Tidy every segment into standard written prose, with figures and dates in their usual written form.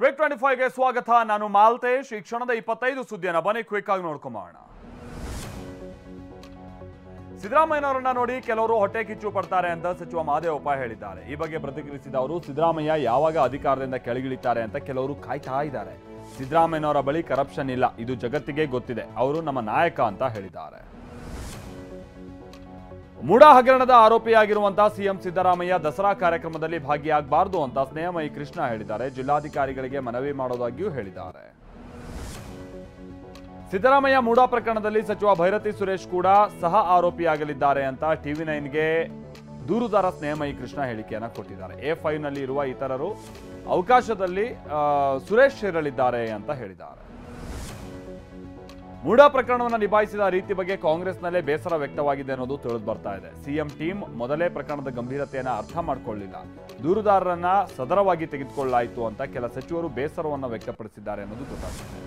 Quick 25ಗೆ ಸ್ವಾಗತ. ನಾನು ಮಾಲ್ತೇಶ್. ಈ ಕ್ಷಣದ 25 ಸುದ್ದಿಯನ್ನು ಬನ್ನಿ ಕ್ವಿಕ್ ಆಗಿ ನೋಡ್ಕೊಂಬೋಣ. ಸಿದ್ದರಾಮಯ್ಯನವರನ್ನ ನೋಡಿ ಕೆಲವರು ಹೊಟ್ಟೆ ಕಿಚ್ಚು ಪಡ್ತಾರೆ ಅಂತ ಸಚಿವ ಮಹದೇವಪ್ಪ ಹೇಳಿದ್ದಾರೆ. ಈ ಬಗ್ಗೆ ಪ್ರತಿಕ್ರಿಯಿಸಿದ ಅವರು, ಸಿದ್ದರಾಮಯ್ಯ ಯಾವಾಗ ಅಧಿಕಾರದಿಂದ ಕೆಳಗಿಳಿತಾರೆ ಅಂತ ಕೆಲವರು ಕಾಯ್ತಾ ಇದ್ದಾರೆ. ಸಿದ್ದರಾಮಯ್ಯನವರ ಬಳಿ ಕರಪ್ಷನ್ ಇಲ್ಲ, ಇದು ಜಗತ್ತಿಗೆ ಗೊತ್ತಿದೆ. ಅವರು ನಮ್ಮ ನಾಯಕ ಅಂತ ಹೇಳಿದ್ದಾರೆ. ಮೂಡಾ ಹಗರಣದ ಆರೋಪಿಯಾಗಿರುವಂತಹ ಸಿಎಂ ಸಿದ್ದರಾಮಯ್ಯ ದಸರಾ ಕಾರ್ಯಕ್ರಮದಲ್ಲಿ ಭಾಗಿಯಾಗಬಾರದು ಅಂತ ಸ್ನೇಹಮಯಿ ಕೃಷ್ಣ ಹೇಳಿದ್ದಾರೆ. ಜಿಲ್ಲಾಧಿಕಾರಿಗಳಿಗೆ ಮನವಿ ಮಾಡೋದಾಗಿಯೂ ಹೇಳಿದ್ದಾರೆ. ಸಿದ್ದರಾಮಯ್ಯ ಮೂಡಾ ಪ್ರಕರಣದಲ್ಲಿ ಸಚಿವ ಭೈರತಿ ಸುರೇಶ್ ಕೂಡ ಸಹ ಆರೋಪಿಯಾಗಲಿದ್ದಾರೆ ಅಂತ TV9ಗೆ ದೂರುದಾರ ಸ್ನೇಹಮಯಿ ಕೃಷ್ಣ ಹೇಳಿಕೆಯನ್ನ ಕೊಟ್ಟಿದ್ದಾರೆ. A5 ನಲ್ಲಿ ಇರುವ ಇತರರು ಅವಕಾಶದಲ್ಲಿ ಸುರೇಶ್ ಇರಲಿದ್ದಾರೆ ಅಂತ ಹೇಳಿದ್ದಾರೆ. ಮೂಡಾ ಪ್ರಕರಣವನ್ನು ನಿಭಾಯಿಸಿದ ರೀತಿ ಬಗ್ಗೆ ಕಾಂಗ್ರೆಸ್ನಲ್ಲೇ ಬೇಸರ ವ್ಯಕ್ತವಾಗಿದೆ ಅನ್ನೋದು ತಿಳಿದು ಬರ್ತಾ ಇದೆ. ಸಿಎಂ ಟೀಮ್ ಮೊದಲೇ ಪ್ರಕರಣದ ಗಂಭೀರತೆಯನ್ನು ಅರ್ಥ ಮಾಡಿಕೊಳ್ಳಿಲ್ಲ, ದೂರುದಾರರನ್ನ ಸದರವಾಗಿ ತೆಗೆದುಕೊಳ್ಳಲಾಯಿತು ಅಂತ ಕೆಲ ಸಚಿವರು ಬೇಸರವನ್ನು ವ್ಯಕ್ತಪಡಿಸಿದ್ದಾರೆ ಅನ್ನೋದು ಗೊತ್ತಾಗ್ತಿದೆ.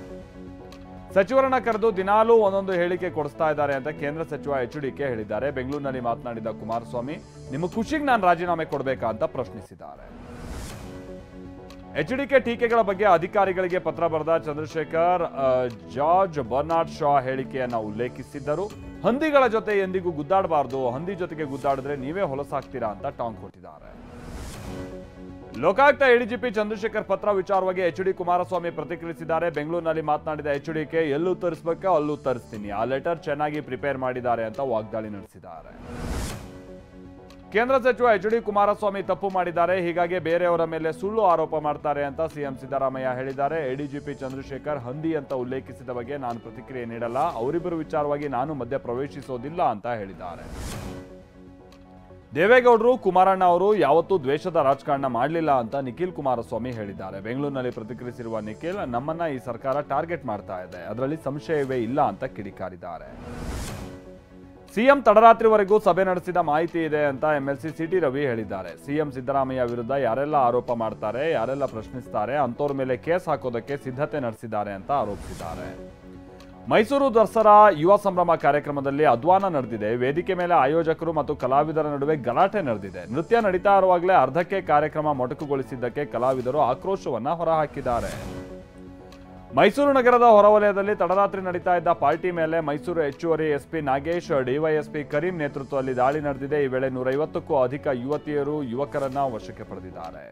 ಸಚಿವರನ್ನ ಕರೆದು ದಿನಾಲೂ ಒಂದೊಂದು ಹೇಳಿಕೆ ಕೊಡಿಸ್ತಾ ಇದ್ದಾರೆ ಅಂತ ಕೇಂದ್ರ ಸಚಿವ HDK ಹೇಳಿದ್ದಾರೆ. ಬೆಂಗಳೂರಿನಲ್ಲಿ ಮಾತನಾಡಿದ ಕುಮಾರಸ್ವಾಮಿ, ನಿಮ್ಮ ಖುಷಿಗೆ ನಾನು ರಾಜೀನಾಮೆ ಕೊಡಬೇಕಾ ಅಂತ ಪ್ರಶ್ನಿಸಿದ್ದಾರೆ. HDK ಟೀಕೆಗಳ ಬಗ್ಗೆ ಅಧಿಕಾರಿಗಳಿಗೆ ಪತ್ರ ಬರೆದ ಚಂದ್ರಶೇಖರ್ ಜಾರ್ಜ್ ಬರ್ನಾರ್ಡ್ ಶಾ ಹೇಳಿಕೆಯನ್ನ ಉಲ್ಲೇಖಿಸಿದ್ದರು. ಹಂದಿಗಳ ಜೊತೆ ಎಂದಿಗೂ ಗುದ್ದಾಡಬಾರದು, ಹಂದಿ ಜೊತೆಗೆ ಗುದ್ದಾಡಿದ್ರೆ ನೀವೇ ಹೊಲಸಾಗ್ತೀರಾ ಅಂತ ಟಾಂಗ್ ಕೊಟ್ಟಿದ್ದಾರೆ. ಲೋಕಾಯುಕ್ತ ADGP ಚಂದ್ರಶೇಖರ್ ಪತ್ರ ವಿಚಾರವಾಗಿ HD ಕುಮಾರಸ್ವಾಮಿ ಪ್ರತಿಕ್ರಿಯಿಸಿದ್ದಾರೆ. ಬೆಂಗಳೂರಿನಲ್ಲಿ ಮಾತನಾಡಿದ HDK, ಎಲ್ಲೂ ತರಿಸಬೇಕೋ ಅಲ್ಲೂ ತರಿಸ್ತೀನಿ, ಆ ಲೆಟರ್ ಚೆನ್ನಾಗಿ ಪ್ರಿಪೇರ್ ಮಾಡಿದ್ದಾರೆ ಅಂತ ವಾಗ್ದಾಳಿ ನಡೆಸಿದ್ದಾರೆ. ಕೇಂದ್ರ ಸಚಿವ HD ಕುಮಾರಸ್ವಾಮಿ ತಪ್ಪು ಮಾಡಿದ್ದಾರೆ, ಹೀಗಾಗಿ ಬೇರೆಯವರ ಮೇಲೆ ಸುಳ್ಳು ಆರೋಪ ಮಾಡ್ತಾರೆ ಅಂತ ಸಿಎಂ ಸಿದ್ದರಾಮಯ್ಯ ಹೇಳಿದ್ದಾರೆ. ADGP ಚಂದ್ರಶೇಖರ್ ಹಂದಿ ಅಂತ ಉಲ್ಲೇಖಿಸಿದ ಬಗ್ಗೆ ನಾನು ಪ್ರತಿಕ್ರಿಯೆ ನೀಡಲ್ಲ, ಅವರಿಬ್ಬರು ವಿಚಾರವಾಗಿ ನಾನು ಮಧ್ಯ ಪ್ರವೇಶಿಸೋದಿಲ್ಲ ಅಂತ ಹೇಳಿದ್ದಾರೆ. ದೇವೇಗೌಡರು, ಕುಮಾರಣ್ಣ ಅವರು ಯಾವತ್ತೂ ದ್ವೇಷದ ರಾಜಕಾರಣ ಮಾಡಲಿಲ್ಲ ಅಂತ ನಿಖಿಲ್ ಕುಮಾರಸ್ವಾಮಿ ಹೇಳಿದ್ದಾರೆ. ಬೆಂಗಳೂರಿನಲ್ಲಿ ಪ್ರತಿಕ್ರಿಯಿಸಿರುವ ನಿಖಿಲ್, ನಮ್ಮನ್ನ ಈ ಸರ್ಕಾರ ಟಾರ್ಗೆಟ್ ಮಾಡ್ತಾ ಇದೆ, ಅದರಲ್ಲಿ ಸಂಶಯವೇ ಇಲ್ಲ ಅಂತ ಕಿಡಿಕಾರಿದ್ದಾರೆ. ಸಿಎಂ ತಡರಾತ್ರಿವರೆಗೂ ಸಭೆ ನಡೆಸಿದ ಮಾಹಿತಿ ಇದೆ ಅಂತ MLC CT ರವಿ ಹೇಳಿದ್ದಾರೆ. ಸಿಎಂ ಸಿದ್ದರಾಮಯ್ಯ ವಿರುದ್ಧ ಯಾರೆಲ್ಲ ಆರೋಪ ಮಾಡ್ತಾರೆ, ಯಾರೆಲ್ಲ ಪ್ರಶ್ನಿಸ್ತಾರೆ ಅಂತವ್ರ ಮೇಲೆ ಕೇಸ್ ಹಾಕೋದಕ್ಕೆ ಸಿದ್ಧತೆ ನಡೆಸಿದ್ದಾರೆ ಅಂತ ಆರೋಪಿಸಿದ್ದಾರೆ. ಮೈಸೂರು ದಸರಾ ಯುವ ಸಂಭ್ರಮ ಕಾರ್ಯಕ್ರಮದಲ್ಲಿ ಅಧ್ವಾನ ನಡೆದಿದೆ. ವೇದಿಕೆ ಮೇಲೆ ಆಯೋಜಕರು ಮತ್ತು ಕಲಾವಿದರ ನಡುವೆ ಗಲಾಟೆ ನಡೆದಿದೆ. ನೃತ್ಯ ನಡೀತಾ ಇರುವಾಗಲೇ ಅರ್ಧಕ್ಕೆ ಕಾರ್ಯಕ್ರಮ ಮೊಟಕುಗೊಳಿಸಿದ್ದಕ್ಕೆ ಕಲಾವಿದರು ಆಕ್ರೋಶವನ್ನ ಹೊರಹಾಕಿದ್ದಾರೆ. ಮೈಸೂರು ನಗರದ ಹೊರವಲಯದಲ್ಲಿ ತಡರಾತ್ರಿ ನಡೀತಾ ಇದ್ದ ಪಾರ್ಟಿ ಮೇಲೆ ಮೈಸೂರು ಹೆಚ್ಚುವರಿ SP ನಾಗೇಶ್, DYSP ಕರೀಂ ನೇತೃತ್ವದಲ್ಲಿ ದಾಳಿ ನಡೆದಿದೆ. ಈ ವೇಳೆ 150ಕ್ಕೂ ಅಧಿಕ ಯುವತಿಯರು ಯುವಕರನ್ನ ವಶಕ್ಕೆ ಪಡೆದಿದ್ದಾರೆ.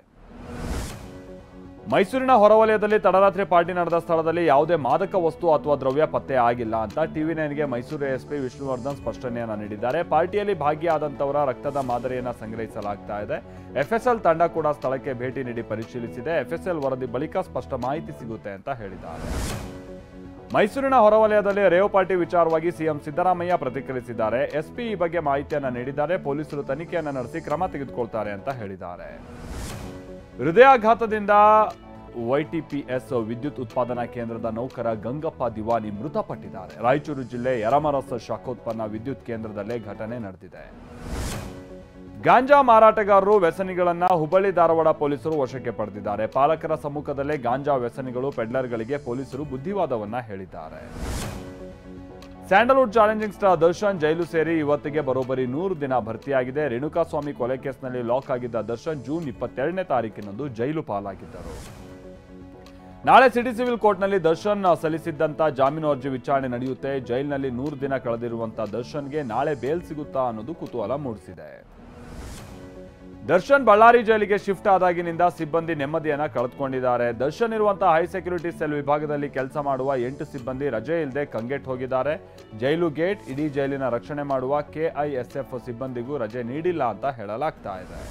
ಮೈಸೂರಿನ ಹೊರವಲಯದಲ್ಲಿ ತಡರಾತ್ರಿ ಪಾರ್ಟಿ ನಡೆದ ಸ್ಥಳದಲ್ಲಿ ಯಾವುದೇ ಮಾದಕ ವಸ್ತು ಅಥವಾ ದ್ರವ್ಯ ಪತ್ತೆ ಆಗಿಲ್ಲ ಅಂತ TV9ಗೆ ಮೈಸೂರು SP ವಿಷ್ಣುವರ್ಧನ್ ಸ್ಪಷ್ಟನೆಯನ್ನ ನೀಡಿದ್ದಾರೆ. ಪಾರ್ಟಿಯಲ್ಲಿ ಭಾಗಿಯಾದಂತವರ ರಕ್ತದ ಮಾದರಿಯನ್ನ ಸಂಗ್ರಹಿಸಲಾಗ್ತಾ ಇದೆ. FSL ತಂಡ ಕೂಡ ಸ್ಥಳಕ್ಕೆ ಭೇಟಿ ನೀಡಿ ಪರಿಶೀಲಿಸಿದೆ. FSL ವರದಿ ಬಳಿಕ ಸ್ಪಷ್ಟ ಮಾಹಿತಿ ಸಿಗುತ್ತೆ ಅಂತ ಹೇಳಿದ್ದಾರೆ. ಮೈಸೂರಿನ ಹೊರವಲಯದಲ್ಲಿ ರೇವ್ ಪಾರ್ಟಿ ವಿಚಾರವಾಗಿ ಸಿಎಂ ಸಿದ್ದರಾಮಯ್ಯ ಪ್ರತಿಕ್ರಿಯಿಸಿದ್ದಾರೆ. SP ಈ ಬಗ್ಗೆ ಮಾಹಿತಿಯನ್ನ ನೀಡಿದ್ದಾರೆ. ಪೊಲೀಸರು ತನಿಖೆಯನ್ನ ನಡೆಸಿ ಕ್ರಮ ತೆಗೆದುಕೊಳ್ತಾರೆ ಅಂತ ಹೇಳಿದ್ದಾರೆ. ಹೃದಯಾಘಾತದಿಂದ YTPS ವಿದ್ಯುತ್ ಉತ್ಪಾದನಾ ಕೇಂದ್ರದ ನೌಕರ ಗಂಗಪ್ಪ ದಿವಾನಿ ಮೃತಪಟ್ಟಿದ್ದಾರೆ. ರಾಯಚೂರು ಜಿಲ್ಲೆ ಯರಮರಸ್ ಶಾಖೋತ್ಪನ್ನ ವಿದ್ಯುತ್ ಕೇಂದ್ರದಲ್ಲೇ ಘಟನೆ ನಡೆದಿದೆ. ಗಾಂಜಾ ಮಾರಾಟಗಾರರು ವ್ಯಸನಿಗಳನ್ನ ಹುಬ್ಬಳ್ಳಿ ಧಾರವಾಡ ಪೊಲೀಸರು ವಶಕ್ಕೆ ಪಡೆದಿದ್ದಾರೆ. ಪಾಲಕರ ಸಮ್ಮುಖದಲ್ಲೇ ಗಾಂಜಾ ವ್ಯಸನಿಗಳು ಪೆಡ್ಲರ್ಗಳಿಗೆ ಪೊಲೀಸರು ಬುದ್ಧಿವಾದವನ್ನ ಹೇಳಿದ್ದಾರೆ. ಸ್ಯಾಂಡಲ್ವುಡ್ ಚಾಲೆಂಜಿಂಗ್ ಸ್ಟಾರ್ ದರ್ಶನ್ ಜೈಲು ಸೇರಿ ಇವತ್ತಿಗೆ ಬರೋಬ್ಬರಿ 100 ದಿನ ಭರ್ತಿಯಾಗಿದೆ. ರೇಣುಕಾಸ್ವಾಮಿ ಕೊಲೆ ಕೇಸ್ನಲ್ಲಿ ಲಾಕ್ ಆಗಿದ್ದ ದರ್ಶನ್ ಜೂನ್ 22ನೇ ತಾರೀಕಿನಂದು ಜೈಲು ಪಾಲಾಗಿದ್ದರು. ನಾಳೆ ಸಿಟಿ ಸಿವಿಲ್ ಕೋರ್ಟ್ನಲ್ಲಿ ದರ್ಶನ್ ಸಲ್ಲಿಸಿದ್ದಂತ ಜಾಮೀನು ಅರ್ಜಿ ವಿಚಾರಣೆ ನಡೆಯುತ್ತೆ. ಜೈಲಿನಲ್ಲಿ 100 ದಿನ ಕಳೆದಿರುವಂತಹ ದರ್ಶನ್ಗೆ ನಾಳೆ ಬೇಲ್ ಸಿಗುತ್ತಾ ಅನ್ನೋದು ಕುತೂಹಲ ಮೂಡಿಸಿದೆ. ದರ್ಶನ್ ಬಳ್ಳಾರಿ ಜೈಲಿಗೆ ಶಿಫ್ಟ್ ಆದಾಗಿನಿಂದ ಸಿಬ್ಬಂದಿ ನೆಮ್ಮದಿಯನ್ನ ಕಳೆದುಕೊಂಡಿದ್ದಾರೆ. ದರ್ಶನ್ ಇರುವಂತಹ ಹೈ ಸೆಕ್ಯೂರಿಟಿ ಸೆಲ್ ವಿಭಾಗದಲ್ಲಿ ಕೆಲಸ ಮಾಡುವ 8 ಸಿಬ್ಬಂದಿ ರಜೆ ಇಲ್ಲದೆ ಕಂಗೆಟ್ ಹೋಗಿದ್ದಾರೆ. ಜೈಲು ಗೇಟ್, ಇಡೀ ಜೈಲಿನ ರಕ್ಷಣೆ ಮಾಡುವ KISF ಸಿಬ್ಬಂದಿಗೂ ರಜೆ ನೀಡಿಲ್ಲ ಅಂತ ಹೇಳಲಾಗ್ತಾ ಇದೆ.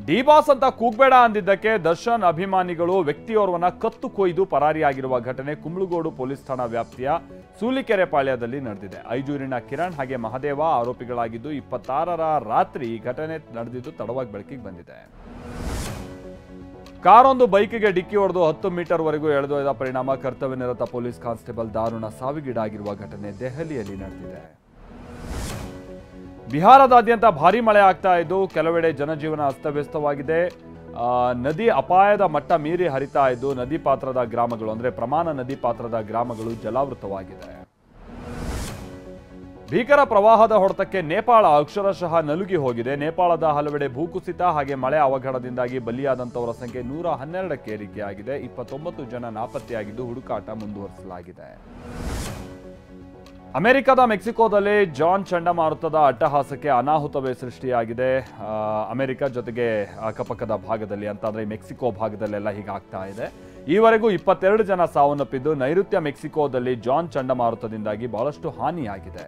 ಡಿ-ಬಾಸ್ ಅಂತ ಕೂಗ್ಬೇಡ ಅಂದಿದ್ದಕ್ಕೆ ದರ್ಶನ್ ಅಭಿಮಾನಿಗಳು ವ್ಯಕ್ತಿಯೋರ್ವನ ಕತ್ತು ಕೊಯ್ದು ಪರಾರಿಯಾಗಿರುವ ಘಟನೆ ಕುಂಬ್ಳಗೋಡು ಪೊಲೀಸ್ ಠಾಣಾ ವ್ಯಾಪ್ತಿಯ ಸೂಲಿಕೆರೆ ಪಾಳ್ಯದಲ್ಲಿ ನಡೆದಿದೆ. ಐಜೂರಿನ ಕಿರಣ್ ಹಾಗೆ ಮಹದೇವ ಆರೋಪಿಗಳಾಗಿದ್ದು 26ರ ರಾತ್ರಿ ಈ ಘಟನೆ ನಡೆದಿದ್ದು ತಡವಾಗಿ ಬೆಳಕಿಗೆ ಬಂದಿದೆ. ಕಾರೊಂದು ಬೈಕಿಗೆ ಡಿಕ್ಕಿ ಹೊಡೆದು 10 ಮೀಟರ್ ವರೆಗೂ ಎಳೆದೊಯ್ದ ಪರಿಣಾಮ ಕರ್ತವ್ಯ ನಿರತ ಪೊಲೀಸ್ ಕಾನ್ಸ್ಟೇಬಲ್ ದಾರುಣ ಸಾವಿಗೀಡಾಗಿರುವ ಘಟನೆ ದೆಹಲಿಯಲ್ಲಿ ನಡೆದಿದೆ. ಬಿಹಾರದಾದ್ಯಂತ ಭಾರೀ ಮಳೆ ಆಗ್ತಾ ಇದ್ದು ಕೆಲವೆಡೆ ಜನಜೀವನ ಅಸ್ತವ್ಯಸ್ತವಾಗಿದೆ. ನದಿ ಅಪಾಯದ ಮಟ್ಟ ಮೀರಿ ಹರಿತಾ ಇದ್ದು ನದಿ ಪಾತ್ರದ ಗ್ರಾಮಗಳು ಅಂದ್ರೆ ಪ್ರಮಾಣ ನದಿ ಪಾತ್ರದ ಗ್ರಾಮಗಳು ಜಲಾವೃತವಾಗಿದೆ. ಭೀಕರ ಪ್ರವಾಹದ ಹೊಡೆತಕ್ಕೆ ನೇಪಾಳ ಅಕ್ಷರಶಃ ನಲುಗಿ ಹೋಗಿದೆ. ನೇಪಾಳದ ಹಲವೆಡೆ ಭೂಕುಸಿತ ಹಾಗೆ ಮಳೆ ಅವಘಡದಿಂದಾಗಿ ಬಲಿಯಾದಂತವರ ಸಂಖ್ಯೆ 112ಕ್ಕೆ ಏರಿಕೆಯಾಗಿದೆ. 29 ಜನ ನಾಪತ್ತೆಯಾಗಿದ್ದು ಹುಡುಕಾಟ ಮುಂದುವರಿಸಲಾಗಿದೆ. ಅಮೆರಿಕದ ಮೆಕ್ಸಿಕೋದಲ್ಲಿ ಜಾನ್ ಚಂಡಮಾರುತದ ಅಟ್ಟಹಾಸಕ್ಕೆ ಅನಾಹುತವೇ ಸೃಷ್ಟಿಯಾಗಿದೆ. ಅಮೆರಿಕ ಜೊತೆಗೆ ಅಕ್ಕಪಕ್ಕದ ಭಾಗದಲ್ಲಿ ಅಂತಂದ್ರೆ ಮೆಕ್ಸಿಕೋ ಭಾಗದಲ್ಲೆಲ್ಲ ಹೀಗಾಗ್ತಾ ಇದೆ. ಈವರೆಗೂ 22 ಜನ ಸಾವನ್ನಪ್ಪಿದ್ದು ನೈಋತ್ಯ ಮೆಕ್ಸಿಕೋದಲ್ಲಿ ಜಾನ್ ಚಂಡಮಾರುತದಿಂದಾಗಿ ಬಹಳಷ್ಟು ಹಾನಿಯಾಗಿದೆ.